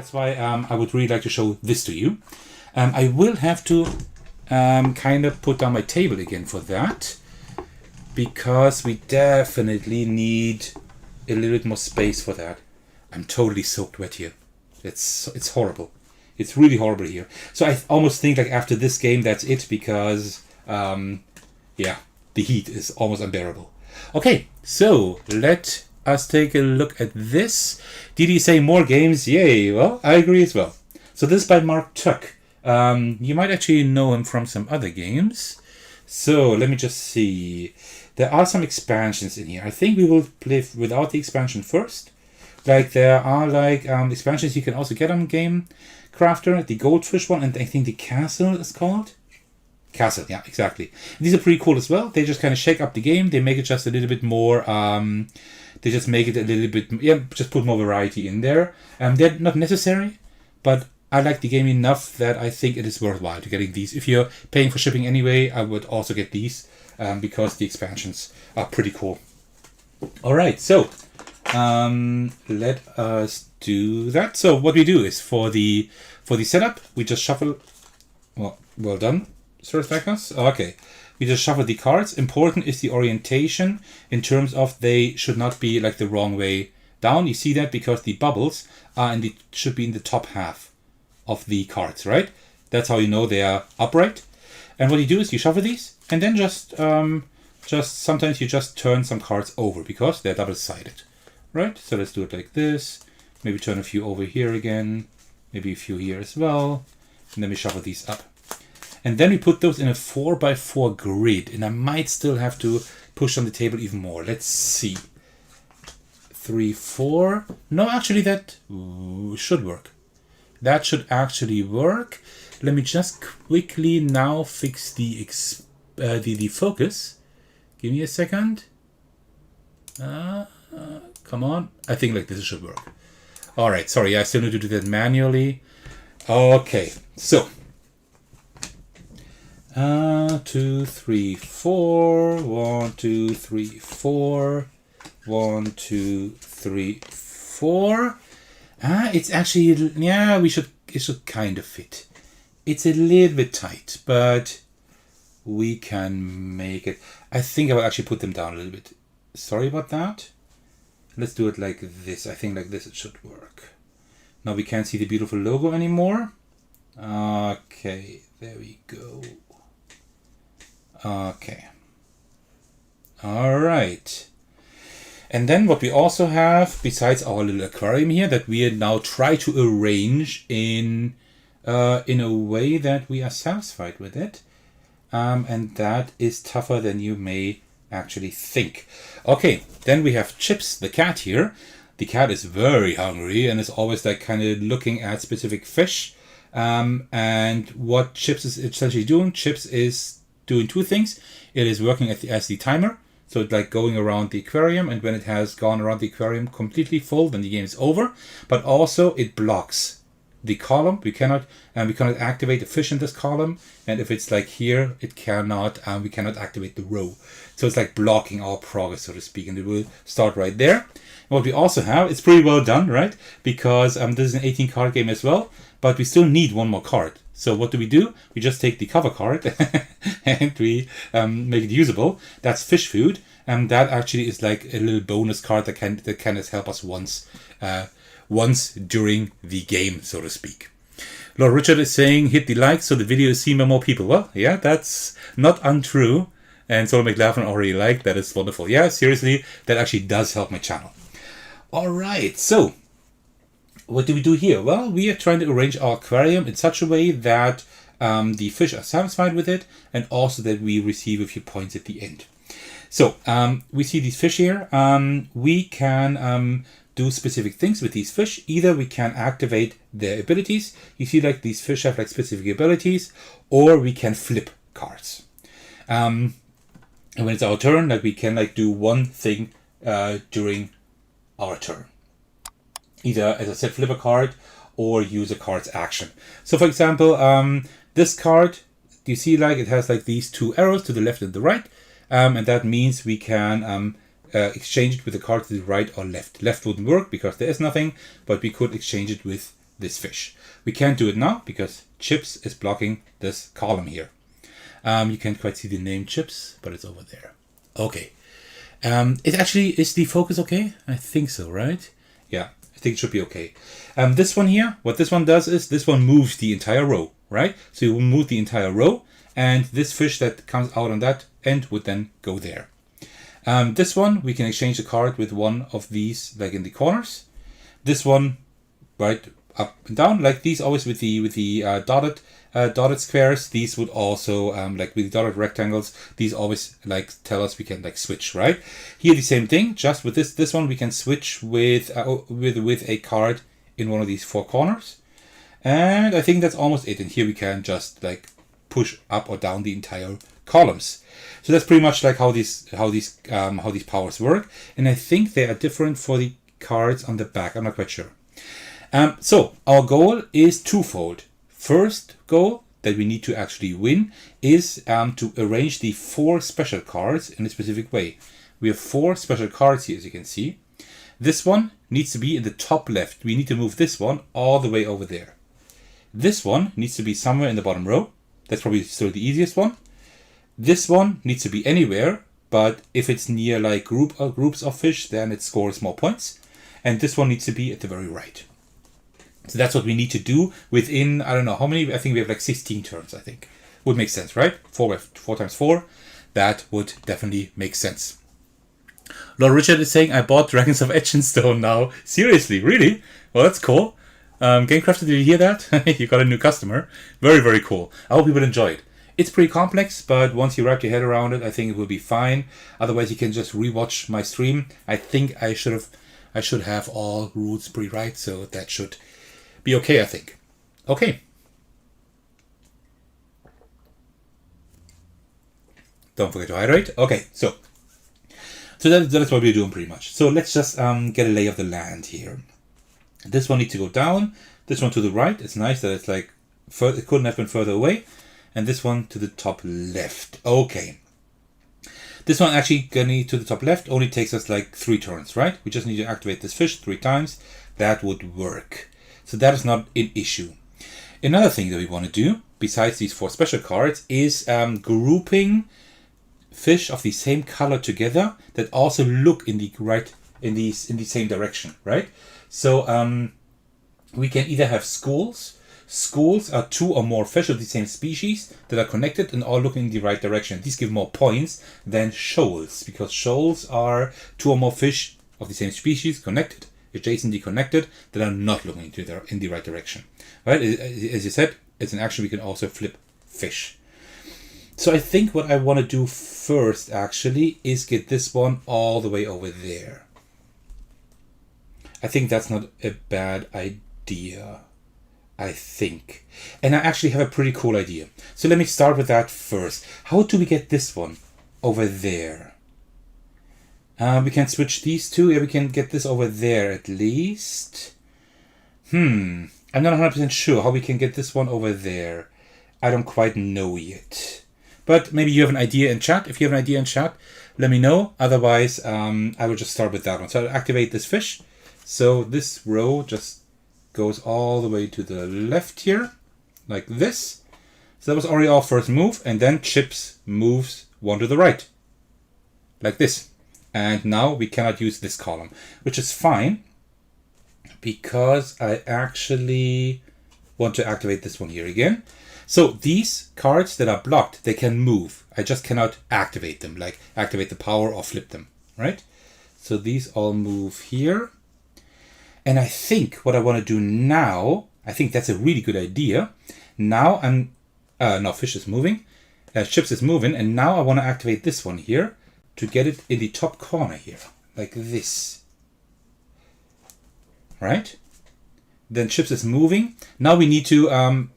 that's why I would really like to show this to you. I will have to kind of put down my table again for that, because we definitely need a little bit more space for that. I'm totally soaked wet here. It's horrible. It's really horrible here. So I almost think like after this game that's it, because yeah, the heat is almost unbearable. Okay, so let us take a look at this. Did he say more games? Yay! Well, I agree as well. So this is by Mark Tuck. You might actually know him from some other games. So let me just see. There are some expansions in here. I think we will play without the expansion first. Like there are like expansions you can also get on Game Crafter. The Goldfish one, and I think the Castle is called. Castle, yeah, exactly. These are pretty cool as well. They just kind of shake up the game. They make it just a little bit more. They just make it a little bit. Yeah, just put more variety in there. They're not necessary, but I like the game enough that I think it is worthwhile to getting these. If you're paying for shipping anyway, I would also get these because the expansions are pretty cool. All right, so let us do that. So what we do is for the setup, we just shuffle. Well done, Sir Thecos. Okay, we just shuffle the cards. Important is the orientation in terms of they should not be like the wrong way down. You see that because the bubbles are should be in the top half of the cards, right? That's how you know they are upright. And what you do is you shuffle these, and then just sometimes you just turn some cards over because they're double-sided, right? So let's do it like this. Maybe turn a few over here again, maybe a few here as well, and then we shuffle these up. And then we put those in a 4x4 grid, and I might still have to push on the table even more. Let's see. 3, 4. No, actually that should work. That should actually work. Let me just quickly now fix the focus. Give me a second. Come on. I think like this should work. All right. Sorry, I still need to do that manually. Okay. So 2, 3, 4. 1, 2, 3, 4. 1, 2, 3, 4. It's actually, yeah, it should kind of fit. It's a little bit tight, but we can make it. I think I will actually put them down a little bit. Sorry about that. Let's do it like this. I think like this it should work. Now we can't see the beautiful logo anymore. Okay, there we go. Okay. All right. And then what we also have, besides our little aquarium here, that we now try to arrange in a way that we are satisfied with it. And that is tougher than you may actually think. Okay, then we have Chips, the cat here. The cat is very hungry and is always like kind of looking at specific fish. And what Chips is essentially doing, Chips is doing two things. It is working as the timer. So it's like going around the aquarium, and when it has gone around the aquarium completely full, then the game is over. But also it blocks the column. We cannot activate the fish in this column, and if it's like here, it cannot. We cannot activate the row. So it's like blocking our progress, so to speak, and it will start right there. And what we also have, it's pretty well done, right? Because this is an 18 card game as well, but we still need one more card. So what do? We just take the cover card and we make it usable. That's fish food, and that actually is like a little bonus card that can help us once during the game, so to speak. Lord Richard is saying, hit the like so the video is seen by more people. Well, yeah, that's not untrue. And Solo McLaughlin already liked. That is wonderful. Yeah, seriously, that actually does help my channel. All right, so what do we do here? Well, we are trying to arrange our aquarium in such a way that the fish are satisfied with it, and also that we receive a few points at the end. So we see these fish here. We can do specific things with these fish. Either we can activate their abilities. You see like these fish have like specific abilities, or we can flip cards. And when it's our turn, like we can like do one thing during our turn. Either, as I said, flip a card or use a card's action. So for example, this card, you see like it has like these two arrows to the left and the right. And that means we can exchange it with the card to the right or left. Left wouldn't work because there is nothing, but we could exchange it with this fish. We can't do it now because Chips is blocking this column here. You can't quite see the name Chips, but it's over there. Okay. It actually, is the focus okay? I think so, right? Yeah, I think it should be okay. This one here, what this one does is this one moves the entire row, right? So you will move the entire row, and this fish that comes out on that end would then go there. This one, we can exchange the card with one of these, like in the corners. This one, right, up and down, like these always with the dotted squares. These would also, like with the dotted rectangles, these always like tell us we can like switch, right? Here the same thing, just with this one we can switch with a card in one of these four corners. And I think that's almost it. And here we can just like push up or down the entire columns. So that's pretty much like how these powers work. And I think they are different for the cards on the back. I'm not quite sure. So our goal is twofold. First goal that we need to actually win is to arrange the 4 special cards in a specific way. We have 4 special cards here, as you can see. This one needs to be in the top left. We need to move this one all the way over there. This one needs to be somewhere in the bottom row. That's probably still the easiest one. This one needs to be anywhere, but if it's near like groups of fish, then it scores more points. And this one needs to be at the very right. So that's what we need to do within, I don't know how many, I think we have like 16 turns, I think. Would make sense, right? 4 times 4. That would definitely make sense. Lord Richard is saying, I bought Dragons of Etchenstone now. Seriously, really? Well, that's cool. GameCrafter, did you hear that? You got a new customer. Very, very cool. I hope you will enjoy it. It's pretty complex, but once you wrap your head around it, I think it will be fine. Otherwise, you can just rewatch my stream. I think I should have all rules pretty right, so that should be okay, I think. Okay. Don't forget to hydrate. Okay, so that's what we're doing pretty much. So let's just get a lay of the land here. This one needs to go down. This one to the right. It's nice that it's like it couldn't have been further away. And this one to the top left. Okay. This one actually getting to the top left only takes us like 3 turns, right? We just need to activate this fish 3 times. That would work. So that is not an issue. Another thing that we want to do, besides these 4 special cards, is grouping fish of the same color together that also look in the same direction, right? So we can either have schools. Schools are 2 or more fish of the same species that are connected and all looking in the right direction. These give more points than shoals, because shoals are 2 or more fish of the same species connected, adjacently connected, that are not looking in the right direction. Right? As you said, it's an action we can also flip fish. So I think what I want to do first actually is get this one all the way over there. I think that's not a bad idea. I think. And I actually have a pretty cool idea. So let me start with that first. How do we get this one over there? We can switch these 2. Yeah, we can get this over there at least. I'm not 100% sure how we can get this one over there. I don't quite know yet. But maybe you have an idea in chat. If you have an idea in chat, let me know. Otherwise, I will just start with that one. So I'll activate this fish. So this row just goes all the way to the left here, like this. So that was already our first move, and then Chips moves 1 to the right, like this. And now we cannot use this column, which is fine, because I actually want to activate this one here again. So these cards that are blocked, they can move. I just cannot activate them, like activate the power or flip them, right? So these all move here. And I think what I want to do now, I think that's a really good idea. Now now fish is moving, Chips is moving, and now I want to activate this one here to get it in the top corner here, like this. Right? Then Chips is moving. Now we need to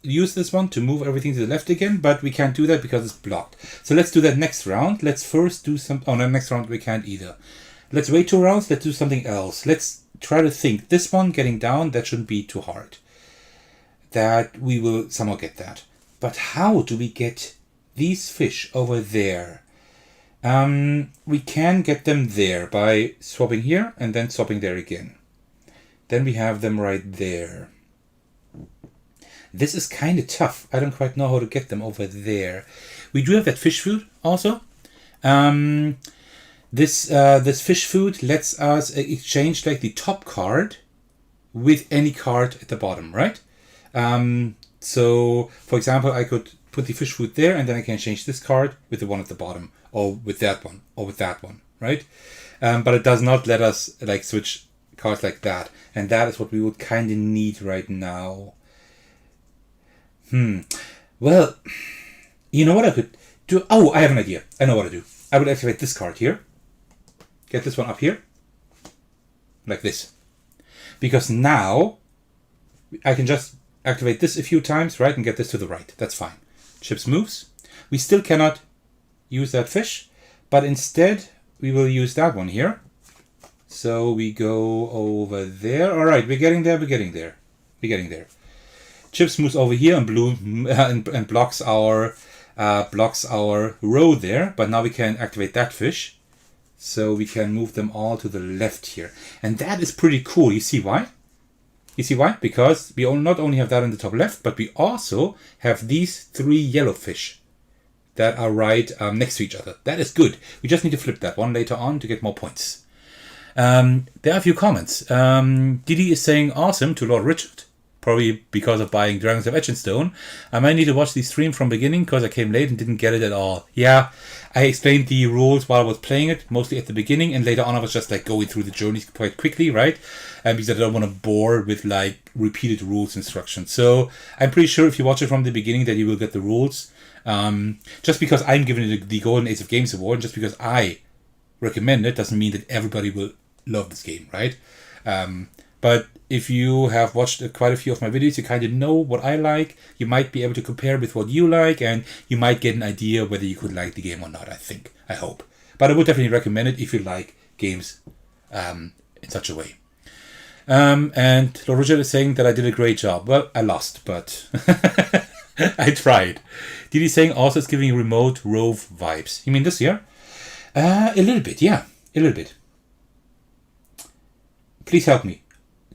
use this one to move everything to the left again, but we can't do that because it's blocked. So let's do that next round. Let's first do no, next round we can't either. Let's wait 2 rounds. Let's do something else. Let's try to think. This one getting down, that shouldn't be too hard. That we will somehow get that. But how do we get these fish over there? We can get them there by swapping here and then swapping there again. Then we have them right there. This is kind of tough. I don't quite know how to get them over there. We do have that fish food also. This fish food lets us exchange like the top card with any card at the bottom, right? So, for example, I could put the fish food there, and then I can change this card with the one at the bottom, or with that one, or with that one, right? But it does not let us like switch cards like that, and that is what we would kind of need right now. Well, you know what I could do? Oh, I have an idea. I know what to do. I would activate this card here. Get this one up here. Like this. Because now I can just activate this a few times, right? And get this to the right. That's fine. Chips moves. We still cannot use that fish. But instead, we will use that one here. So we go over there. All right, we're getting there. We're getting there. We're getting there. Chips moves over here and blue and blocks our row there. But now we can activate that fish. So we can move them all to the left here. And that is pretty cool. You see why? You see why? Because we not only have that in the top left, but we also have these 3 yellow fish that are right next to each other. That is good. We just need to flip that one later on to get more points. There are a few comments. Didi is saying awesome to Lord Richard. Probably because of buying Dragons of Etchenstone. I might need to watch the stream from beginning because I came late and didn't get it at all. Yeah, I explained the rules while I was playing it, mostly at the beginning, and later on I was just like going through the journeys quite quickly, right? Because I don't want to bore with like repeated rules instructions. So I'm pretty sure if you watch it from the beginning that you will get the rules. Just because I'm giving it the Golden Ace of Games award, just because I recommend it, doesn't mean that everybody will love this game, right? But if you have watched quite a few of my videos, you kind of know what I like. You might be able to compare with what you like, and you might get an idea whether you could like the game or not, I hope. But I would definitely recommend it if you like games in such a way. And Lord Richard is saying that I did a great job. Well, I lost, but I tried. Didi saying also it's giving remote rove vibes. You mean this year? A little bit, yeah. A little bit. Please help me.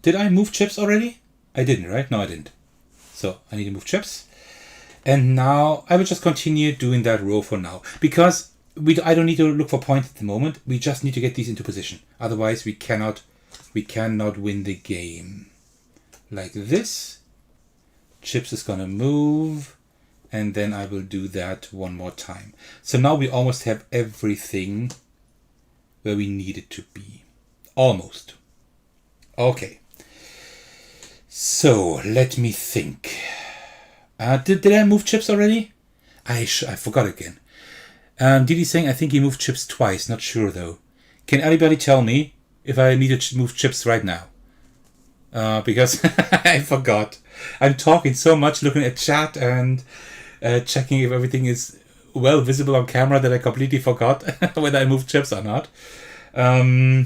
Did I move chips already? I didn't, right? No, I didn't. So I need to move chips. And now I will just continue doing that row for now. Because I don't need to look for points at the moment. We just need to get these into position. Otherwise we cannot win the game. Like this. Chips is gonna move. And then I will do that one more time. So now we almost have everything where we need it to be. Almost. Okay. So, let me think. Did I move chips already? I forgot again. Didi saying I think he moved chips twice. Not sure though. Can anybody tell me if I need to move chips right now? Because I forgot. I'm talking so much, looking at chat and checking if everything is well visible on camera that I completely forgot whether I moved chips or not. Let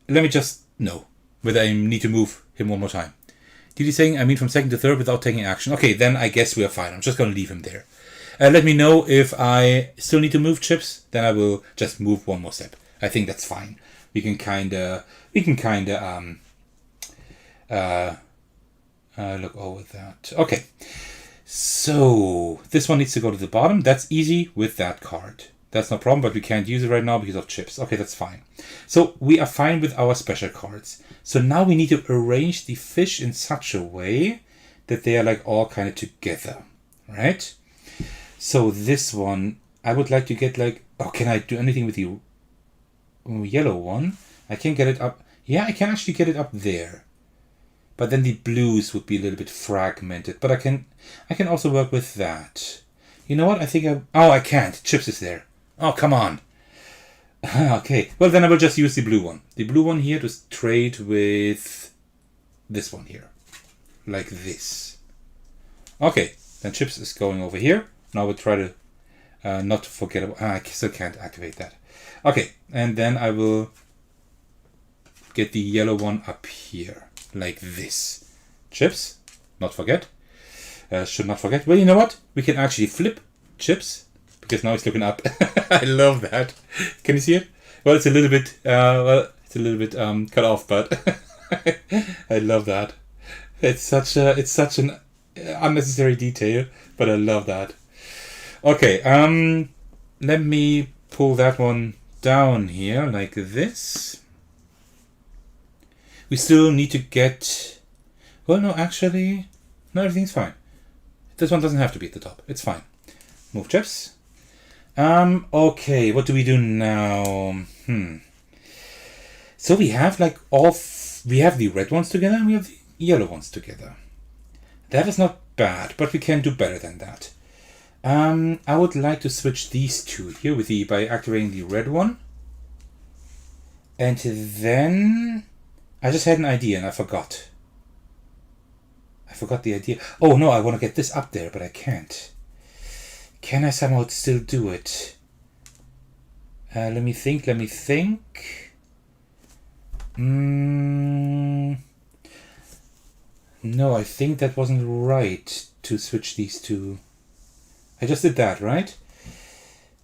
me just know whether I need to move him one more time. Didi saying, I mean from second to third without taking action. Okay, then I guess we are fine. I'm just going to leave him there. Let me know if I still need to move chips. Then I will just move one more step. I think that's fine. We can kind of look over that. Okay. So this one needs to go to the bottom. That's easy with that card. That's no problem, but we can't use it right now because of chips. Okay, that's fine. So we are fine with our special cards. So now we need to arrange the fish in such a way that they are like all kind of together, right? So this one, I would like to get like, oh, can I do anything with the yellow one? I can get it up. Yeah, I can actually get it up there. But then the blues would be a little bit fragmented. But I can also work with that. You know what? I think I can't. Chips is there. Oh, come on. Okay. Well, then I will just use the blue one. The blue one here to trade with this one here. Like this. Okay. Then chips is going over here. Now we'll try to not forget about... I still can't activate that. Okay. And then I will get the yellow one up here. Like this. Chips. Not forget. Should not forget. Well, you know what? We can actually flip chips. Because now it's looking up. I love that. Can you see it? Well, it's a little bit cut off, but I love that. It's such an unnecessary detail, but I love that. Okay, let me pull that one down here like this. We still need to get... Well, no, actually... No, everything's fine. This one doesn't have to be at the top. It's fine. Move chips. Okay, what do we do now? So we have like we have the red ones together and we have the yellow ones together. That is not bad, but we can do better than that. I would like to switch these two here by activating the red one. And then I just had an idea and I forgot. I forgot the idea. Oh no, I want to get this up there, but I can't. Can I somehow still do it? Let me think. No, I think that wasn't right to switch these two. I just did that, right?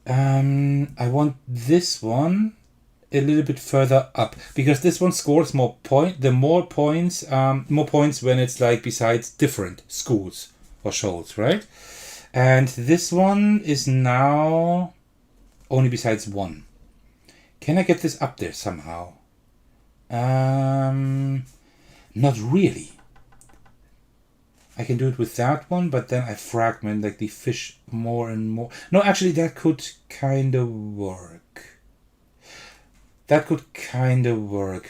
I want this one a little bit further up because this one scores more points when it's like besides different schools or shoals, right? And this one is now only besides one. Can I get this up there somehow? Not really. I can do it with that one, but then I fragment like the fish more and more. No, actually that could kind of work.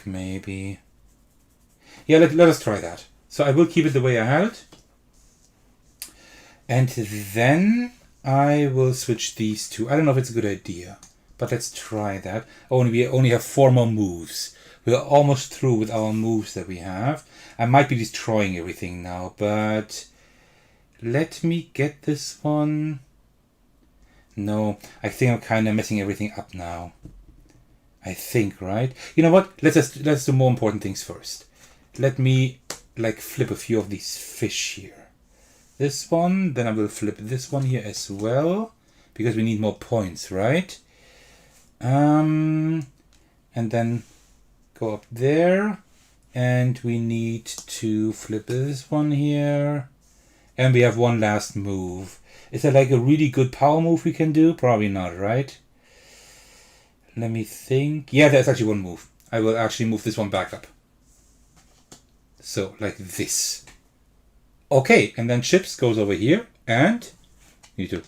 Maybe. Yeah, let us try that. So I will keep it the way I had it. And then I will switch these two. I don't know if it's a good idea, but let's try that. We only have 4 more moves. We're almost through with our moves that we have. I might be destroying everything now, but let me get this one. No, I think I'm kind of messing everything up now. I think, right? You know what? Let's do more important things first. Let me like flip a few of these fish here. This one, then I will flip this one here as well, because we need more points, right? And then go up there, and we need to flip this one here, and we have one last move. Is that like a really good power move we can do? Probably not, right? Let me think. Yeah, there's actually one move. I will actually move this one back up. So, like this. Okay, and then chips goes over here, and you need to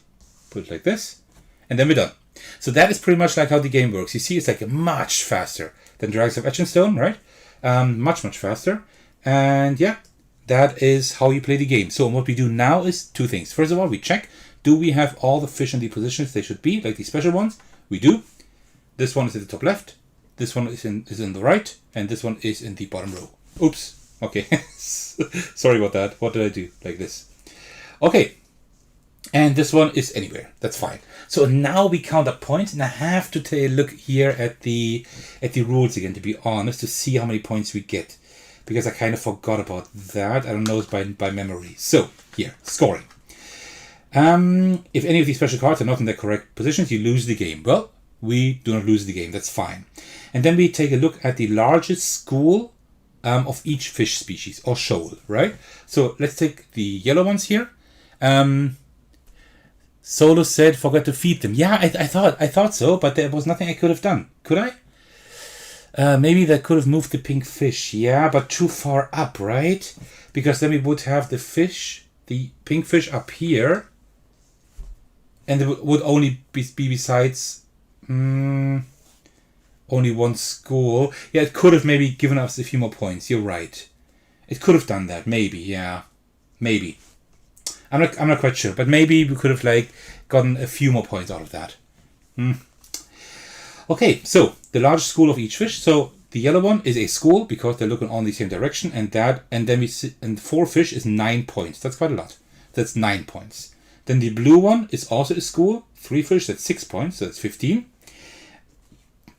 put it like this, and then we're done. So that is pretty much like how the game works. You see, it's like much faster than Dragons of Etchenstone, right? Much faster. And yeah, that is how you play the game. So what we do now is 2 things. First of all, we check, do we have all the fish in the positions they should be, like the special ones? We do. This one is at the top left, this one is in the right, and this one is in the bottom row. Oops. Okay. Sorry about that. What did I do? Like this. Okay. And this one is anywhere. That's fine. So now we count up points, and I have to take a look here at the rules again, to be honest, to see how many points we get, because I kind of forgot about that. I don't know it by memory. So here, scoring. If any of these special cards are not in their correct positions, you lose the game. Well, we do not lose the game. That's fine. And then we take a look at the largest school of each fish species or shoal, right? So let's take the yellow ones here. Solo said, forgot to feed them. Yeah, I thought so, but there was nothing I could have done. Could I? Maybe that could have moved the pink fish. Yeah, but too far up, right? Because then we would have the pink fish up here, and it would only be besides only one school. Yeah, it could have maybe given us a few more points. You're right. It could have done that. Maybe. Yeah. Maybe. I'm not quite sure, but maybe we could have like gotten a few more points out of that. Okay, so the largest school of each fish. So the yellow one is a school because they're looking on the same direction, and then we see, and 4 fish is 9 points. That's quite a lot. That's 9 points. Then the blue one is also a school. 3 fish, that's 6 points, so that's 15.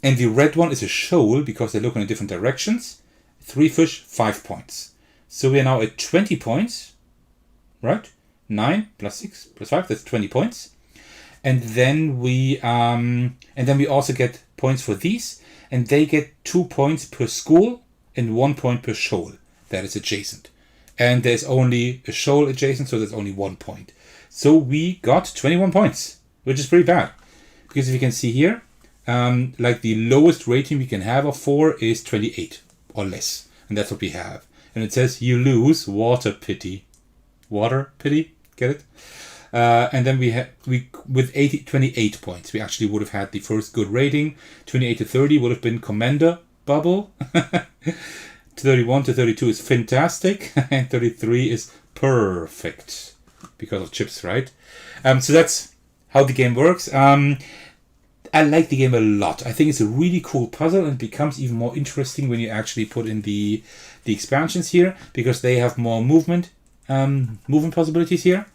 And the red one is a shoal because they're looking in different directions. 3 fish, 5 points. So we are now at 20 points, right? 9 plus 6 plus 5, that's 20 points. And then we also get points for these, and they get 2 points per school and 1 point per shoal that is adjacent. and there's only a shoal adjacent, so there's only 1 point. So we got 21 points, which is pretty bad. Because if you can see here, like the lowest rating we can have of 4 is 28 or less. And that's what we have. And it says you lose water pity. Water pity? Get it? And then we with 28 points, we actually would have had the first good rating. 28 to 30 would have been Commander Bubble. 31 to 32 is fantastic. And 33 is perfect. Because of chips, right? So that's how the game works. I like the game a lot. I think it's a really cool puzzle, and it becomes even more interesting when you actually put in the expansions here, because they have more movement possibilities here.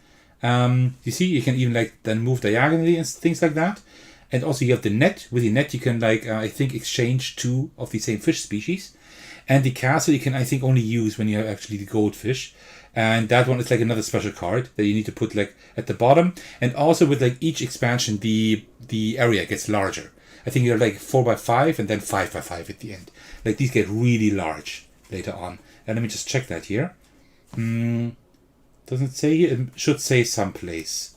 You see, you can even like then move diagonally and things like that. And also you have the net. With the net you can like I think exchange 2 of the same fish species. And the castle you can I think only use when you have actually the goldfish. And that one is like another special card that you need to put like at the bottom. And also with like each expansion, the area gets larger. I think you're like 4x5 and then 5x5 at the end. Like these get really large later on. And let me just check that here. Doesn't say here. It should say someplace.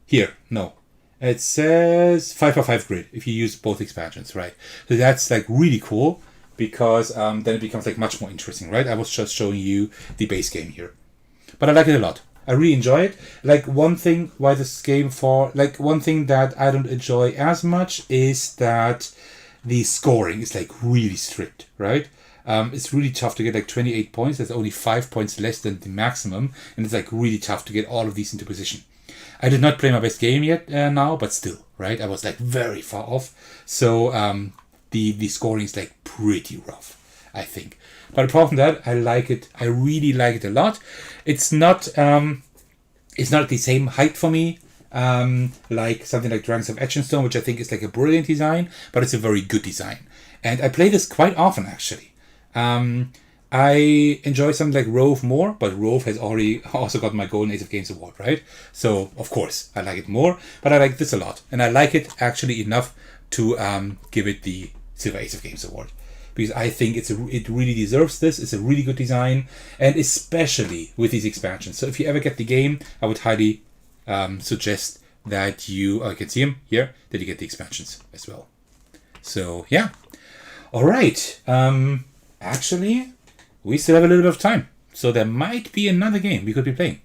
Here, no. It says 5x5 grid if you use both expansions, right? So that's like really cool. Because then it becomes like much more interesting, right? I was just showing you the base game here. But I like it a lot. I really enjoy it. Like one thing one thing that I don't enjoy as much is that the scoring is like really strict, right? It's really tough to get like 28 points. That's only 5 points less than the maximum. And it's like really tough to get all of these into position. I did not play my best game yet now, but still, right? I was like very far off. So, the scoring is like pretty rough, I think. But apart from that, I like it. I really like it a lot. It's not the same height for me, like something like Dragons of Etchenstone, which I think is like a brilliant design, but it's a very good design. And I play this quite often, actually. I enjoy something like Rove more, but Rove has already also got my Golden Ace of Games award, right? So, of course, I like it more, but I like this a lot. And I like it actually enough to give it the Silver Ace of Games award, because I think it really deserves this. It's a really good design, and especially with these expansions. So if you ever get the game, I would highly suggest that you can see them here, that you get the expansions as well. So yeah, all right. Actually, we still have a little bit of time, so there might be another game we could be playing.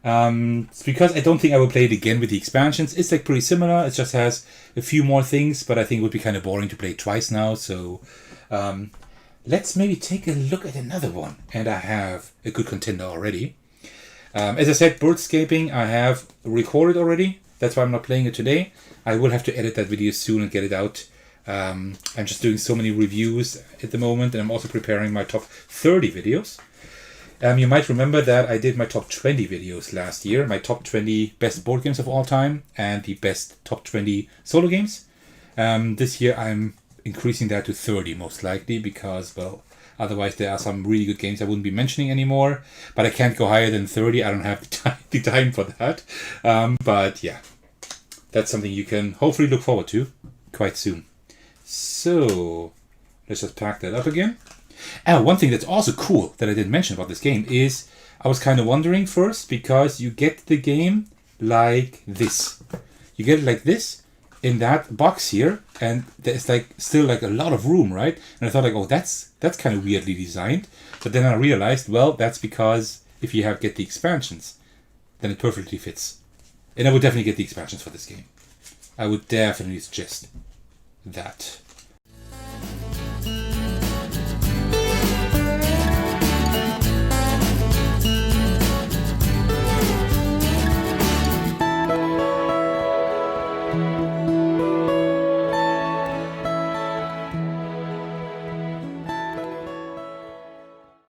It's because I don't think I will play it again with the expansions. It's like pretty similar. It just has a few more things, but I think it would be kind of boring to play it twice now. So let's maybe take a look at another one. And I have a good contender already. As I said, Birdscaping I have recorded already. That's why I'm not playing it today. I will have to edit that video soon and get it out. I'm just doing so many reviews at the moment, and I'm also preparing my top 30 videos. You might remember that I did my top 20 videos last year, my top 20 best board games of all time and the best top 20 solo games. This year I'm increasing that to 30 most likely because, well, otherwise there are some really good games I wouldn't be mentioning anymore. But I can't go higher than 30. I don't have the time for that. But yeah, that's something you can hopefully look forward to quite soon. So let's just pack that up again. One thing that's also cool that I didn't mention about this game is I was kind of wondering first, because you get the game like this. You get it like this in that box here, and there's like still like a lot of room, right? And I thought like, oh, that's kind of weirdly designed. But then I realized, well, that's because if you get the expansions, then it perfectly fits. And I would definitely get the expansions for this game. I would definitely suggest that.